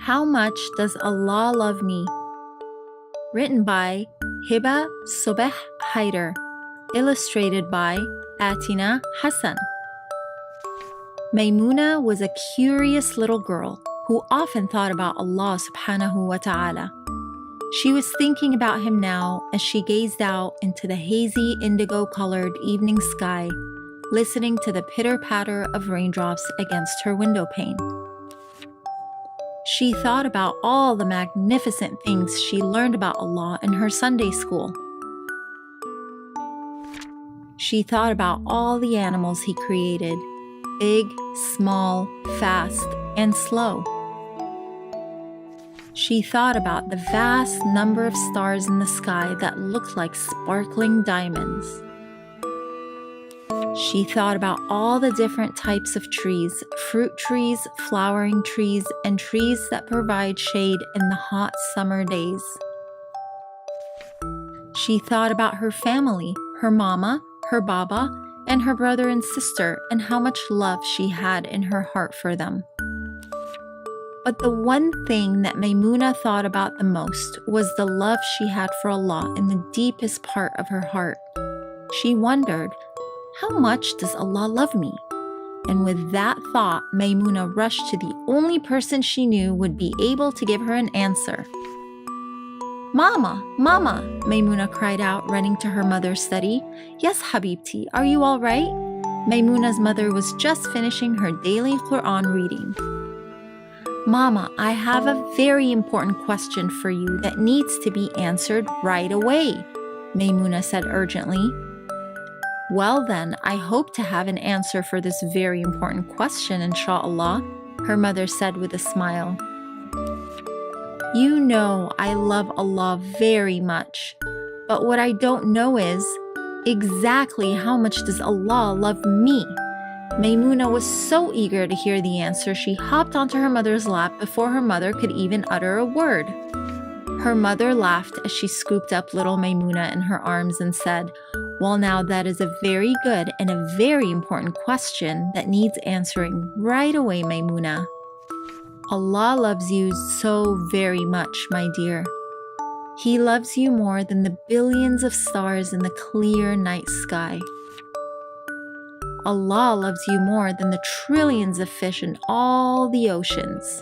How Much Does Allah Love Me? Written by Hiba Sobeh Haider. Illustrated by Atina Hassan. Maymuna was a curious little girl who often thought about Allah subhanahu wa ta'ala. She was thinking about him now as she gazed out into the hazy indigo-colored evening sky, listening to the pitter-patter of raindrops against her window pane. She thought about all the magnificent things she learned about Allah in her Sunday school. She thought about all the animals He created, big, small, fast, and slow. She thought about the vast number of stars in the sky that looked like sparkling diamonds. She thought about all the different types of trees, fruit trees, flowering trees, and trees that provide shade in the hot summer days. She thought about her family, her mama, her baba, and her brother and sister, and how much love she had in her heart for them. But the one thing that Maymuna thought about the most was the love she had for Allah in the deepest part of her heart. She wondered, how much does Allah love me? And with that thought, Maymuna rushed to the only person she knew would be able to give her an answer. Mama, Mama, Maymuna cried out, running to her mother's study. Yes, Habibti, are you all right? Maymuna's mother was just finishing her daily Quran reading. Mama, I have a very important question for you that needs to be answered right away, Maymuna said urgently. Well then, I hope to have an answer for this very important question, inshallah, her mother said with a smile. You know I love Allah very much, but what I don't know is, exactly how much does Allah love me? Maymuna was so eager to hear the answer, she hopped onto her mother's lap before her mother could even utter a word. Her mother laughed as she scooped up little Maymuna in her arms and said, well, now that is a very good and a very important question that needs answering right away, Maymuna. Allah loves you so very much, my dear. He loves you more than the billions of stars in the clear night sky. Allah loves you more than the trillions of fish in all the oceans.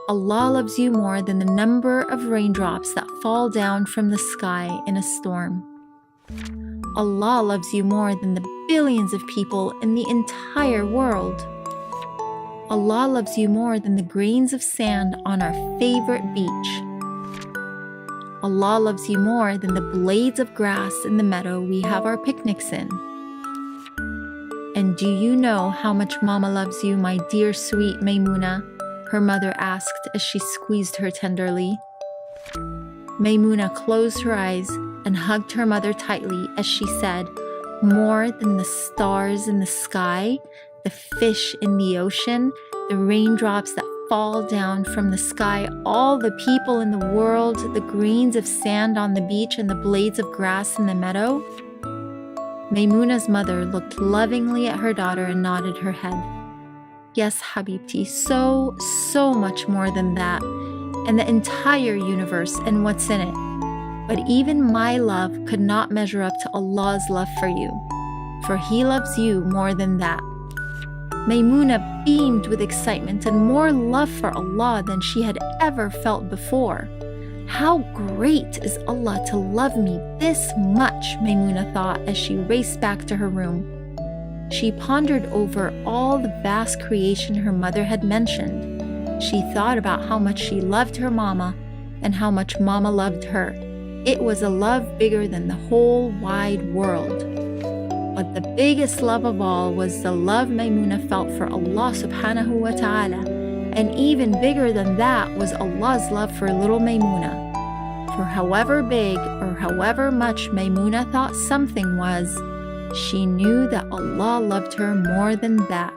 Allah loves you more than the number of raindrops that fall down from the sky in a storm. Allah loves you more than the billions of people in the entire world. Allah loves you more than the grains of sand on our favorite beach. Allah loves you more than the blades of grass in the meadow we have our picnics in. And do you know how much Mama loves you, my dear sweet Maymuna? Her mother asked as she squeezed her tenderly. Maymuna closed her eyes and hugged her mother tightly as she said, more than the stars in the sky, the fish in the ocean, the raindrops that fall down from the sky, all the people in the world, the grains of sand on the beach and the blades of grass in the meadow? Maymuna's mother looked lovingly at her daughter and nodded her head. Yes, Habibti, so much more than that, and the entire universe and what's in it. But even my love could not measure up to Allah's love for you, for He loves you more than that. Maymuna beamed with excitement and more love for Allah than she had ever felt before. How great is Allah to love me this much, Maymuna thought as she raced back to her room. She pondered over all the vast creation her mother had mentioned. She thought about how much she loved her mama and how much mama loved her. It was a love bigger than the whole wide world. But the biggest love of all was the love Maymuna felt for Allah subhanahu wa ta'ala. And even bigger than that was Allah's love for little Maymuna. For however big or however much Maymuna thought something was, she knew that Allah loved her more than that.